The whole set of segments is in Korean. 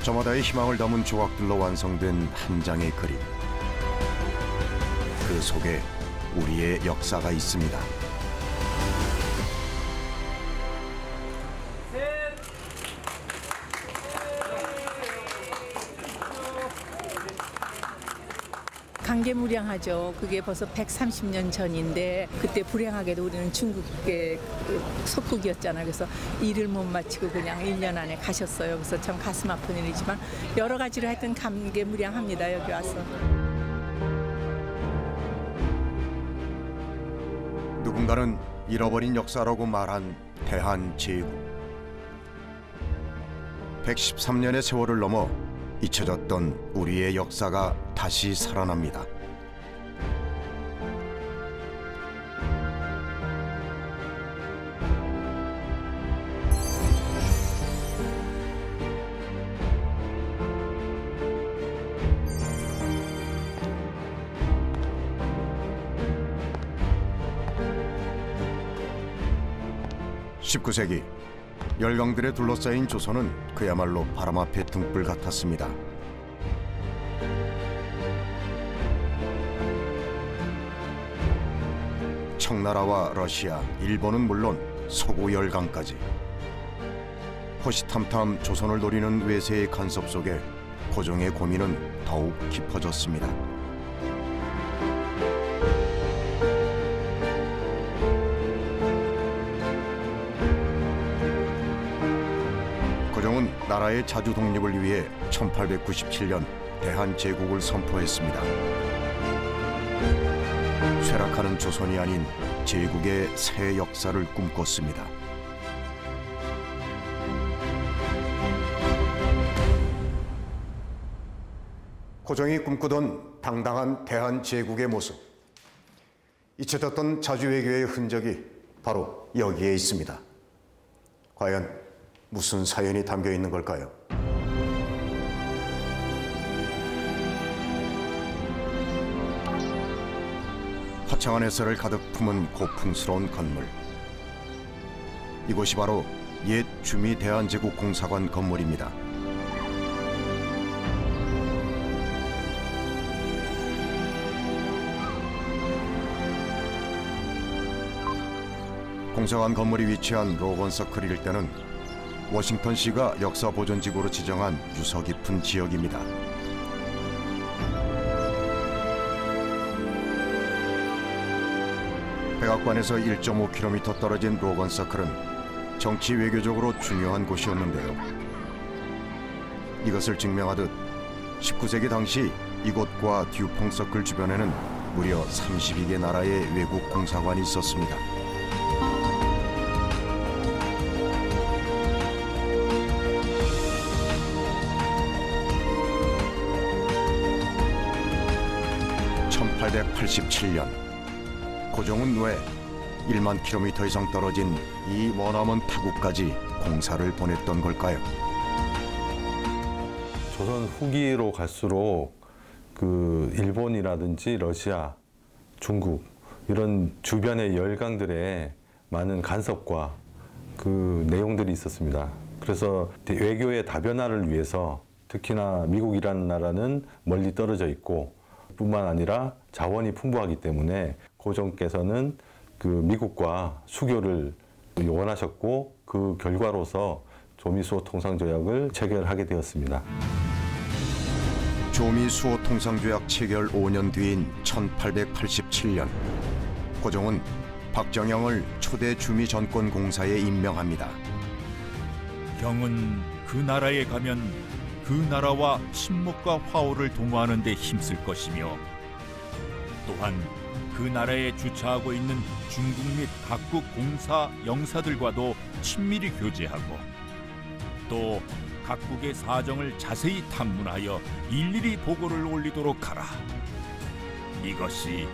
저마다의 희망을 담은 조각들로 완성된 한 장의 그림. 그 속에 우리의 역사가 있습니다. 강개무량하죠. 그게 벌써 130년 전인데 그때 불행하게도 우리는 중국의 속국이었잖아요. 그래서 일을 못 마치고 그냥 1년 안에 가셨어요. 그래서 참 가슴 아픈 일이지만 여러 가지로 하여튼 감개무량합니다. 여기 와서. 누군가는 잃어버린 역사라고 말한 대한제국. 113년의 세월을 넘어 잊혀졌던 우리의 역사가 다시 살아납니다. (19세기) 열강들에 둘러싸인 조선은 그야말로 바람 앞의 등불 같았습니다. 청나라와 러시아, 일본은 물론 서구 열강까지 호시탐탐 조선을 노리는 외세의 간섭 속에 고종의 고민은 더욱 깊어졌습니다. 고종은 나라의 자주 독립을 위해 1897년 대한제국을 선포했습니다. 쇠락하는 조선이 아닌 제국의 새 역사를 꿈꿨습니다. 고종이 꿈꾸던 당당한 대한제국의 모습, 잊혀졌던 자주외교의 흔적이 바로 여기에 있습니다. 과연 무슨 사연이 담겨 있는 걸까요? 화창한 햇살을 가득 품은 고풍스러운 건물. 이곳이 바로 옛 주미 대한제국 공사관 건물입니다. 공사관 건물이 위치한 로건서클일 때는 워싱턴시가 역사보존지구로 지정한 유서 깊은 지역입니다. 백악관에서 1.5km 떨어진 로건서클은 정치 외교적으로 중요한 곳이었는데요. 이것을 증명하듯 19세기 당시 이곳과 듀퐁서클 주변에는 무려 32개 나라의 외국 공사관이 있었습니다. (1887년) 고종은 왜 1만 킬로미터 이상 떨어진 이 머나먼 타국까지 공사를 보냈던 걸까요? 조선 후기로 갈수록 그 일본이라든지 러시아, 중국 이런 주변의 열강들의 많은 간섭과 그 내용들이 있었습니다. 그래서 외교의 다변화를 위해서 특히나 미국이라는 나라는 멀리 떨어져 있고 뿐만 아니라 자원이 풍부하기 때문에 고종께서는 그 미국과 수교를 원하셨고 그 결과로서 조미수호 통상조약을 체결하게 되었습니다. 조미수호 통상조약 체결 5년 뒤인 1887년, 고종은 박정영을 초대 주미 정권 공사에 임명합니다. 경은 그 나라에 가면 그 나라와 친목과 화오를 도모하는 데 힘쓸 것이며, 또한 그 나라에 주차하고 있는 중국 및 각국 공사 영사들과도 친밀히 교제하고, 또 각국의 사정을 자세히 탐문하여 일일이 보고를 올리도록 하라. 이것이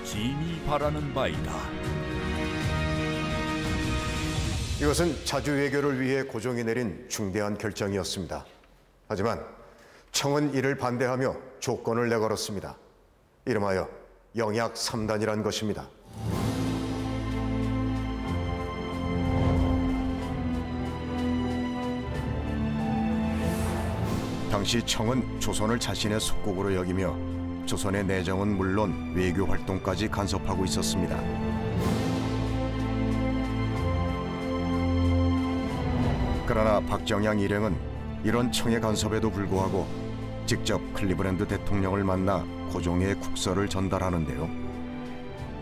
진이 바라는 바이다. 이것은 자주 외교를 위해 고종이 내린 중대한 결정이었습니다. 하지만 청은 이를 반대하며 조건을 내걸었습니다. 이름하여 영약 3단이란 것입니다. 당시 청은 조선을 자신의 속국으로 여기며 조선의 내정은 물론 외교 활동까지 간섭하고 있었습니다. 그러나 박정양 일행은 이런 청의 간섭에도 불구하고 직접 클리브랜드 대통령을 만나 고종의 국서를 전달하는데요.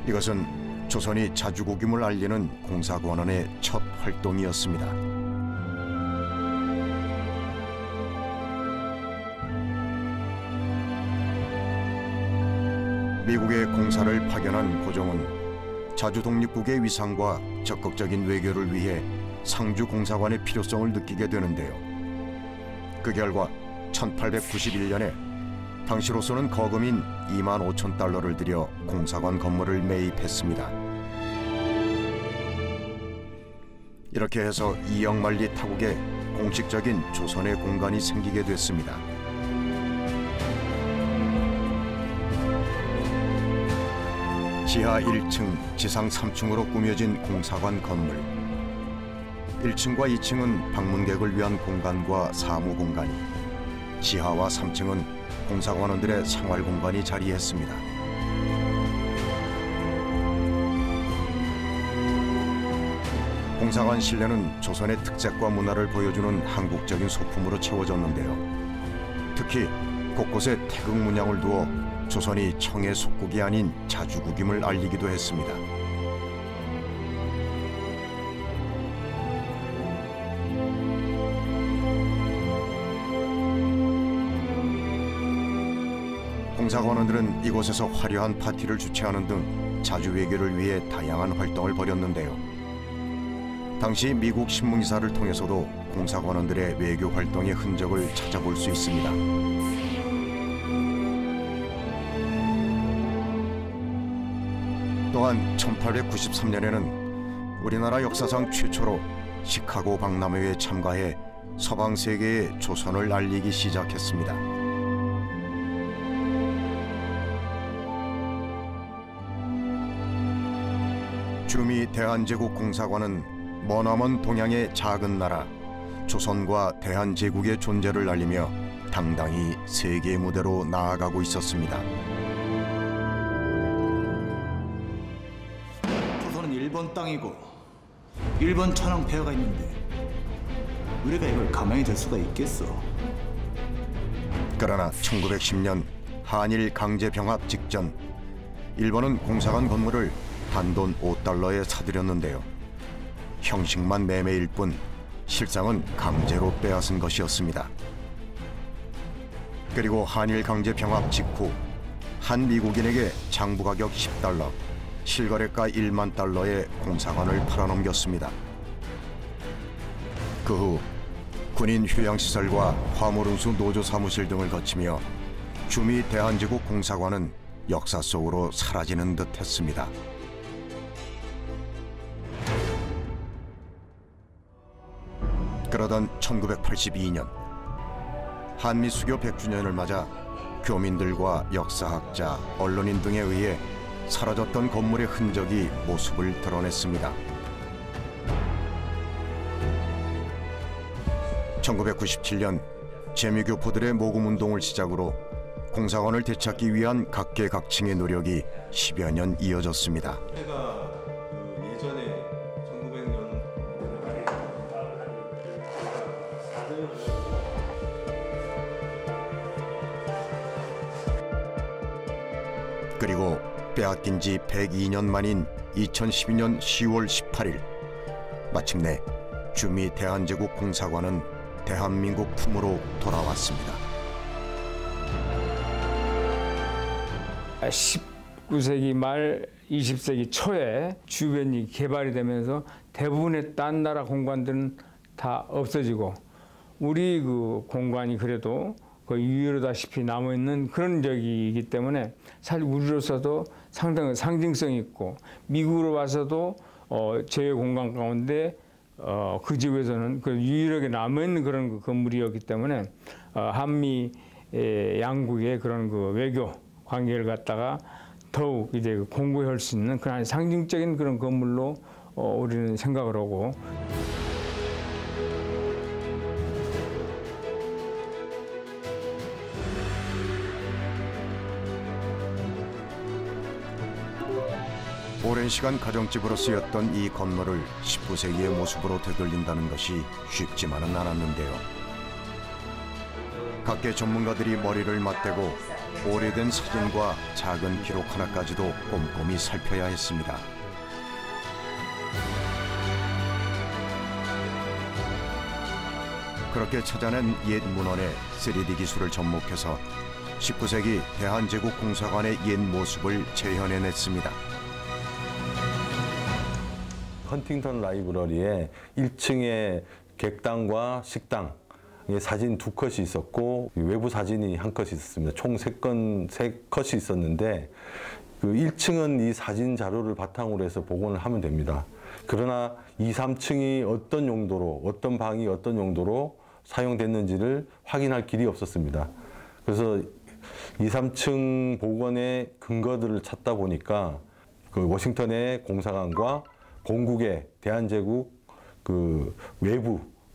이것은 조선이 자주국임을 알리는 공사관원의 첫 활동이었습니다. 미국의 공사를 파견한 고종은 자주 독립국의 위상과 적극적인 외교를 위해 상주 공사관의 필요성을 느끼게 되는데요. 그 결과 1891년에 당시로서는 거금인 25,000달러를 들여 공사관 건물을 매입했습니다. 이렇게 해서 이영만리 타국에 공식적인 조선의 공간이 생기게 됐습니다. 지하 1층, 지상 3층으로 꾸며진 공사관 건물. 1층과 2층은 방문객을 위한 공간과 사무 공간이, 지하와 3층은 공사관원들의 생활 공간이 자리했습니다. 공사관 실내는 조선의 특색과 문화를 보여주는 한국적인 소품으로 채워졌는데요. 특히 곳곳에 태극 문양을 두어 조선이 청의 속국이 아닌 자주국임을 알리기도 했습니다. 공사관원들은 이곳에서 화려한 파티를 주최하는 등 자주 외교를 위해 다양한 활동을 벌였는데요. 당시 미국 신문기사를 통해서도 공사관원들의 외교 활동의 흔적을 찾아볼 수 있습니다. 또한 1893년에는 우리나라 역사상 최초로 시카고 박람회에 참가해 서방 세계에 조선을 알리기 시작했습니다. 주미 대한제국 공사관은 머나먼 동양의 작은 나라 조선과 대한제국의 존재를 알리며 당당히 세계 무대로 나아가고 있었습니다. 조선은 일본 땅이고 일본 천황 폐하가 있는데 우리가 이걸 가만히 둘 수가 있겠어? 그러나 1910년 한일 강제 병합 직전 일본은 공사관 건물을 단돈 5달러에 사들였는데요. 형식만 매매일 뿐 실상은 강제로 빼앗은 것이었습니다. 그리고 한일 강제 병합 직후 한 미국인에게 장부 가격 10달러, 실거래가 1만 달러에 공사관을 팔아넘겼습니다. 그 후 군인 휴양시설과 화물운수 노조 사무실 등을 거치며 주미 대한제국 공사관은 역사 속으로 사라지는 듯 했습니다. 그러던 1982년 한미 수교 100주년을 맞아 교민들과 역사학자, 언론인 등에 의해 사라졌던 건물의 흔적이 모습을 드러냈습니다. 1997년 재미교포들의 모금운동을 시작으로 공사관을 되찾기 위한 각계각층의 노력이 10여 년 이어졌습니다. 제가 예전에 1900년 그리고 빼앗긴 지 102년 만인 2012년 10월 18일 마침내 주미 대한제국 공사관은 대한민국 품으로 돌아왔습니다. 19세기 말 20세기 초에 주변이 개발이 되면서 대부분의 딴 나라 공관들은 다 없어지고 우리 그 공관이 그래도 거의 유일하다시피 남아있는 그런 적이기 때문에 사실 우리로서도 상당히 상징성이 있고 미국으로 와서도 제외 공간 가운데 그 지역에서는 그 유일하게 남아있는 그런 그 건물이었기 때문에 한미 양국의 그런 그 외교 관계를 갖다가 더욱 이제 공고할 수 있는 그런 상징적인 그런 건물로 우리는 생각을 하고. 오랜 시간 가정집으로 쓰였던 이 건물을 19세기의 모습으로 되돌린다는 것이 쉽지만은 않았는데요. 각계 전문가들이 머리를 맞대고 오래된 사진과 작은 기록 하나까지도 꼼꼼히 살펴야 했습니다. 그렇게 찾아낸 옛 문헌에 3D 기술을 접목해서 19세기 대한제국공사관의 옛 모습을 재현해냈습니다. 헌팅턴 라이브러리에 1층에 객당과 식당 사진 2컷이 있었고 외부 사진이 1컷이 있었습니다. 총 3컷이 있었는데 그 1층은 이 사진 자료를 바탕으로 해서 복원을 하면 됩니다. 그러나 2, 3층이 어떤 용도로, 어떤 방이 어떤 용도로 사용됐는지를 확인할 길이 없었습니다. 그래서 2, 3층 복원의 근거들을 찾다 보니까 그 워싱턴의 공사관과 본국의 대한제국 그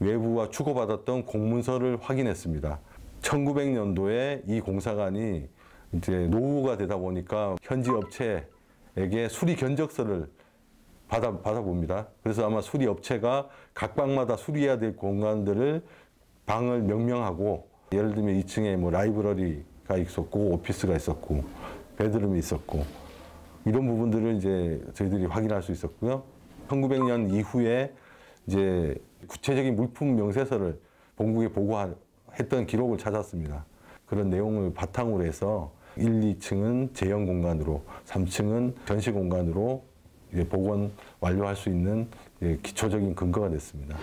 외부와 주고받았던 공문서를 확인했습니다. 1900년도에 이 공사관이 이제 노후가 되다 보니까 현지 업체에게 수리 견적서를 받아봅니다. 그래서 아마 수리 업체가 각 방마다 수리해야 될 공간들을 방을 명명하고, 예를 들면 2층에 뭐 라이브러리가 있었고 오피스가 있었고 베드룸이 있었고 이런 부분들을 이제 저희들이 확인할 수 있었고요. 1900년 이후에 이제 구체적인 물품 명세서를 본국에 보고했던 기록을 찾았습니다. 그런 내용을 바탕으로 해서 1, 2층은 재현 공간으로, 3층은 전시 공간으로 복원 완료할 수 있는 기초적인 근거가 됐습니다.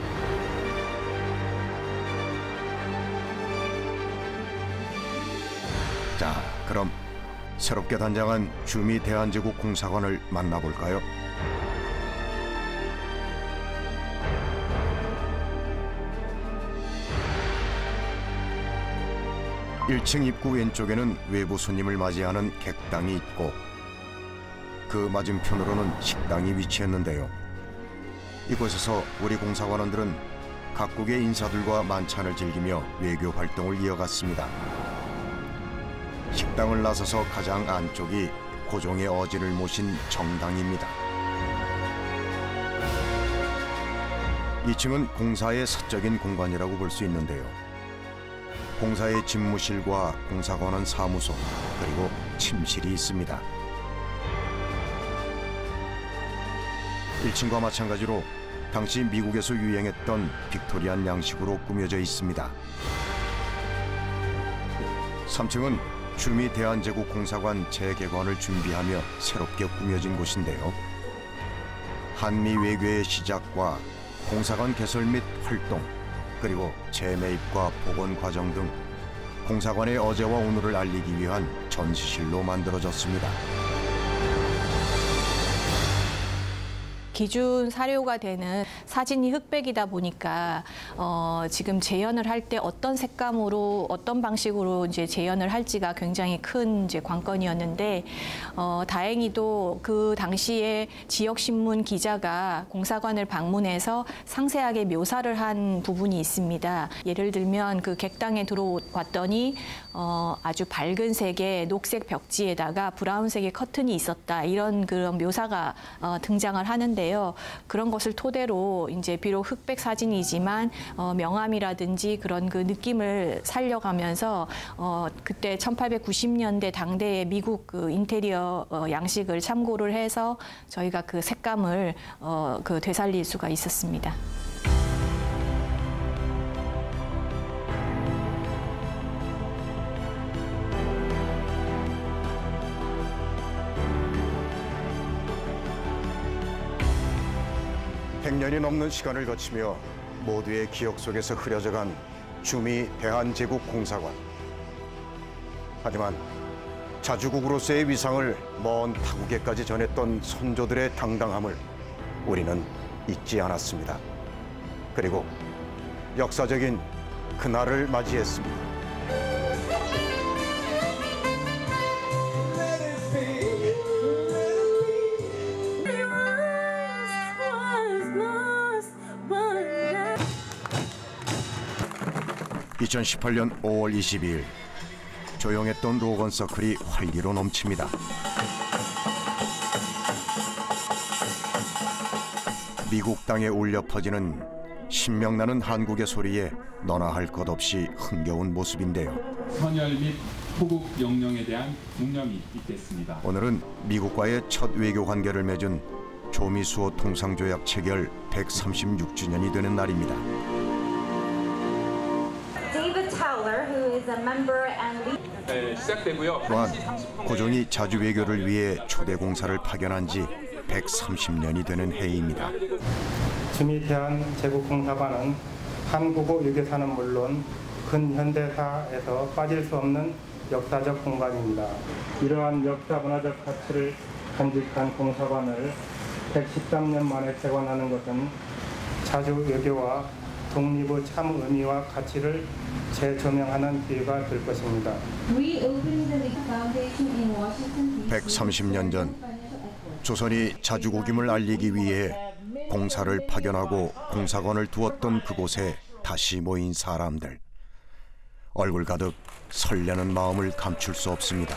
자, 그럼 새롭게 단장한 주미 대한제국공사관을 만나볼까요? 1층 입구 왼쪽에는 외부 손님을 맞이하는 객당이 있고 그 맞은편으로는 식당이 위치했는데요. 이곳에서 우리 공사관원들은 각국의 인사들과 만찬을 즐기며 외교 활동을 이어갔습니다. 식당을 나서서 가장 안쪽이 고종의 어지를 모신 정당입니다. 2층은 공사의 사적인 공간이라고 볼 수 있는데요. 공사의 집무실과 공사관원 사무소, 그리고 침실이 있습니다. 1층과 마찬가지로 당시 미국에서 유행했던 빅토리안 양식으로 꾸며져 있습니다. 3층은 주미 대한제국공사관 재개관을 준비하며 새롭게 꾸며진 곳인데요. 한미 외교의 시작과 공사관 개설 및 활동, 그리고 재매입과 복원 과정 등 공사관의 어제와 오늘을 알리기 위한 전시실로 만들어졌습니다. 기준 사료가 되는 사진이 흑백이다 보니까 지금 재현을 할 때 어떤 색감으로 어떤 방식으로 이제 재현을 할지가 굉장히 큰 이제 관건이었는데 다행히도 그 당시에 지역 신문 기자가 공사관을 방문해서 상세하게 묘사를 한 부분이 있습니다. 예를 들면 그 객당에 들어왔더니 아주 밝은 색의 녹색 벽지에다가 브라운색의 커튼이 있었다, 이런 그런 묘사가 등장을 하는데요. 그런 것을 토대로 이제 비록 흑백 사진이지만 명암이라든지 그런 그 느낌을 살려가면서 그때 1890년대 당대의 미국 그 인테리어 양식을 참고를 해서 저희가 그 색감을 그 되살릴 수가 있었습니다. (100년이) 넘는 시간을 거치며 모두의 기억 속에서 흐려져간 주미 대한제국공사관. 하지만 자주국으로서의 위상을 먼 타국에까지 전했던 선조들의 당당함을 우리는 잊지 않았습니다. 그리고 역사적인 그날을 맞이했습니다. (2018년 5월 22일) 조용했던 로건 서클이 활기로 넘칩니다. 미국 땅에 울려 퍼지는 신명나는 한국의 소리에 너나 할 것 없이 흥겨운 모습인데요. 선열 및 호국 영령에 대한 묵념이 있겠습니다. 오늘은 미국과의 첫 외교 관계를 맺은 조미수호 통상조약 체결 136주년이 되는 날입니다. 네, 시작되고요. 또한 고종이 자주 외교를 위해 초대 공사를 파견한 지 130년이 되는 해입니다. 주미대한 제국공사관은 한국어 유교사는 물론 근현대사에서 빠질 수 없는 역사적 공간입니다. 이러한 역사 문화적 가치를 간직한 공사관을 113년 만에 재건하는 것은 자주 외교와 독립의 참 의미와 가치를 재조명하는 기회가 될 것입니다. 130년 전 조선이 자주국임을 알리기 위해 공사를 파견하고 공사관을 두었던 그곳에 다시 모인 사람들. 얼굴 가득 설레는 마음을 감출 수 없습니다.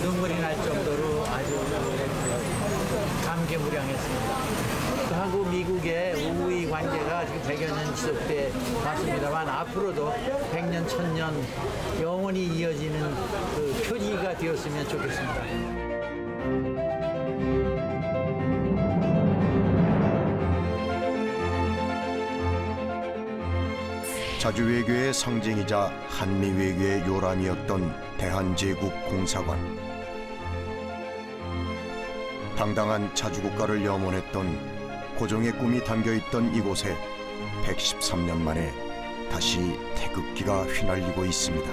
눈물이 날 정도로 아주 감개무량했습니다. 한국 미국의 우호의 관계가 지금 100여 년 지속돼 왔습니다만 앞으로도 100년, 1000년 영원히 이어지는 그 표지가 되었으면 좋겠습니다. 자주외교의 상징이자 한미외교의 요람이었던 대한제국공사관. 당당한 자주국가를 염원했던 고종의 꿈이 담겨있던 이곳에 113년 만에 다시 태극기가 휘날리고 있습니다.